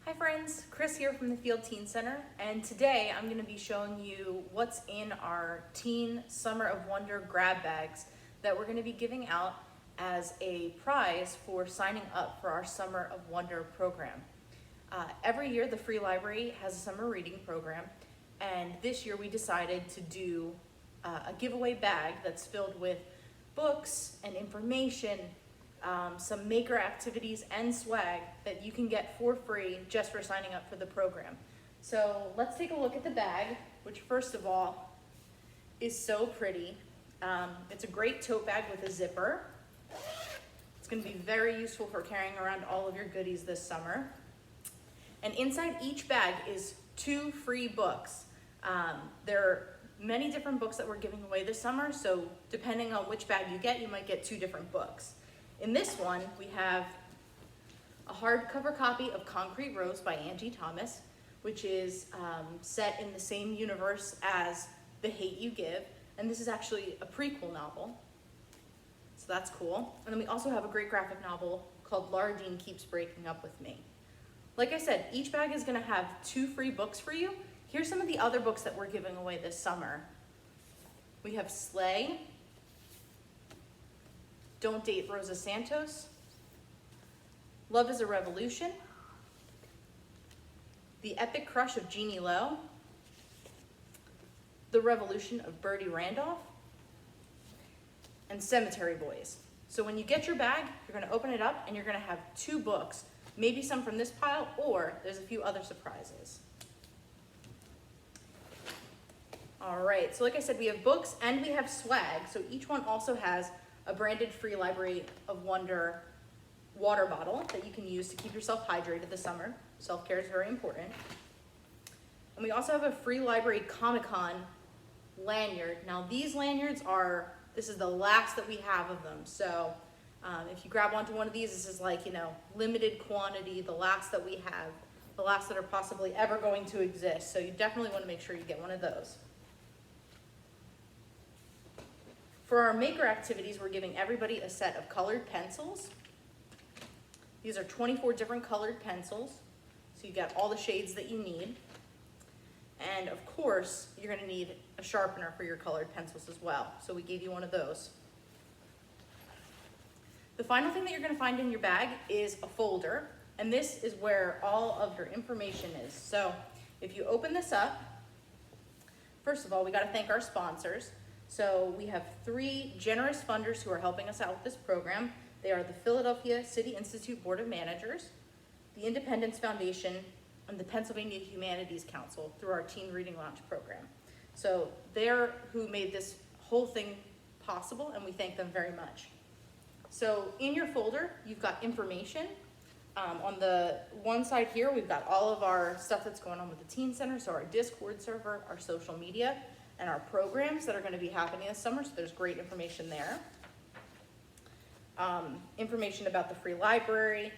Hi friends, Chris here from the Field Teen Center, and today I'm going to be showing you what's in our Teen Summer of Wonder grab bags that we're going to be giving out as a prize for signing up for our Summer of Wonder program. Every year the Free Library has a summer reading program, and this year we decided to do a giveaway bag that's filled with books and information, some maker activities and swag that you can get for free just for signing up for the program. So let's take a look at the bag, which first of all is so pretty. It's a great tote bag with a zipper. It's going to be very useful for carrying around all of your goodies this summer. And inside each bag is 2 free books. There are many different books that we're giving away this summer, so depending on which bag you get, you might get 2 different books. In this one, we have a hardcover copy of Concrete Rose by Angie Thomas, which is set in the same universe as The Hate You Give, and this is actually a prequel novel, so that's cool. And then we also have a great graphic novel called Lardine Keeps Breaking Up With Me. Like I said, each bag is going to have 2 free books for you. Here's some of the other books that we're giving away this summer. We have Slay, Don't Date Rosa Santos, Love is a Revolution, The Epic Crush of Genie, The Revolution of Birdie Randolph, and Cemetery Boys. So when you get your bag, you're going to open it up and you're going to have 2 books, maybe some from this pile, or there's a few other surprises. All right, so like I said, we have books and we have swag. So each one also has a branded Free Library of Wonder water bottle that you can use to keep yourself hydrated this summer. Self-care is very important. And we also have a Free Library Comic-Con lanyard. Now these lanyards this is the last that we have of them. So if you grab onto one of these, this is like, limited quantity, the last that we have, the last that are possibly ever going to exist. So you definitely want to make sure you get one of those. For our maker activities, we're giving everybody a set of colored pencils. These are 24 different colored pencils, so you get all the shades that you need. And of course, you're going to need a sharpener for your colored pencils as well, so we gave you one of those. The final thing that you're going to find in your bag is a folder, and this is where all of your information is. So if you open this up, first of all, we got to thank our sponsors. So we have 3 generous funders who are helping us out with this program. They are the Philadelphia City Institute Board of Managers, the Independence Foundation, and the Pennsylvania Humanities Council through our Teen Reading Lounge program. So they're who made this whole thing possible, and we thank them very much. So in your folder, you've got information. On the one side here, we've got all of our stuff that's going on with the Teen Center, so our Discord server, our social media, and our programs that are going to be happening this summer, so there's great information there. Information about the Free Library,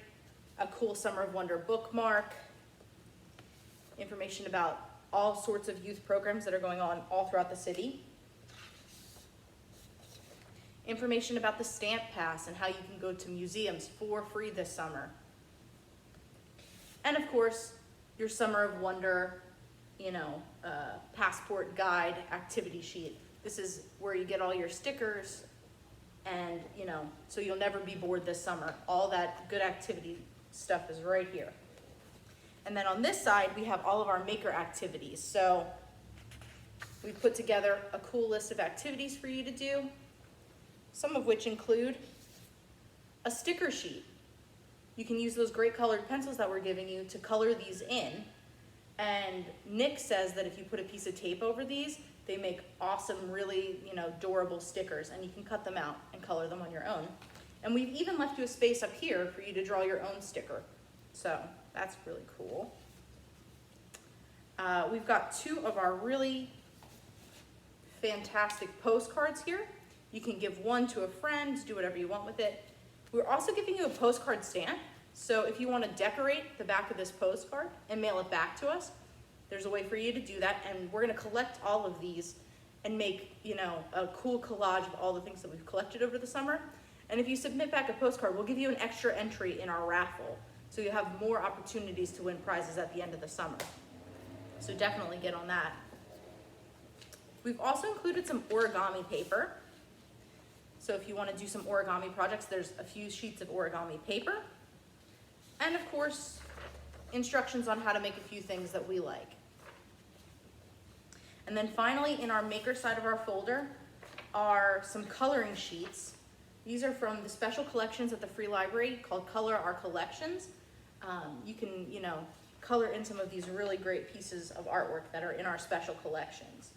a cool Summer of Wonder bookmark, information about all sorts of youth programs that are going on all throughout the city, information about the Stamp Pass and how you can go to museums for free this summer, and of course, your Summer of Wonder passport guide activity sheet. This is where you get all your stickers and, so you'll never be bored this summer. All that good activity stuff is right here. And then on this side, we have all of our maker activities. So we put together a cool list of activities for you to do, some of which include a sticker sheet. You can use those great colored pencils that we're giving you to color these in. And Nick says that if you put a piece of tape over these, they make awesome, really, durable stickers, and you can cut them out and color them on your own. And we've even left you a space up here for you to draw your own sticker. So that's really cool. We've got 2 of our really fantastic postcards here. You can give one to a friend, do whatever you want with it. We're also giving you a postcard stamp. So if you want to decorate the back of this postcard and mail it back to us, there's a way for you to do that. And we're going to collect all of these and make, a cool collage of all the things that we've collected over the summer. And if you submit back a postcard, we'll give you an extra entry in our raffle. So you have more opportunities to win prizes at the end of the summer. So definitely get on that. We've also included some origami paper. So if you want to do some origami projects, there's a few sheets of origami paper. And of course, instructions on how to make a few things that we like. And then finally, in our maker side of our folder are some coloring sheets. These are from the special collections at the Free Library called Color Our Collections. You can, color in some of these really great pieces of artwork that are in our special collections.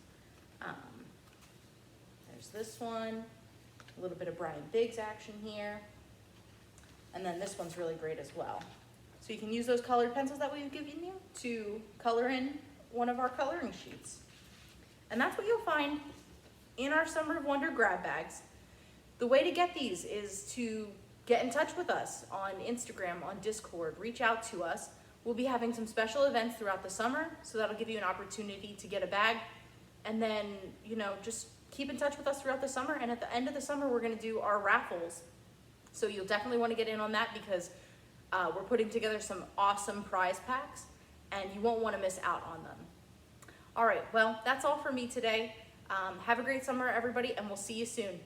There's this one, a little bit of Brian Biggs action here. And then this one's really great as well. So you can use those colored pencils that we've given you to color in one of our coloring sheets. And that's what you'll find in our Summer of Wonder grab bags. The way to get these is to get in touch with us on Instagram, on Discord, reach out to us. We'll be having some special events throughout the summer, so that'll give you an opportunity to get a bag. And then, just keep in touch with us throughout the summer. And at the end of the summer, we're gonna do our raffles. So you'll definitely wanna get in on that because we're putting together some awesome prize packs and you won't wanna miss out on them. All right, well, that's all for me today. Have a great summer, everybody, and we'll see you soon.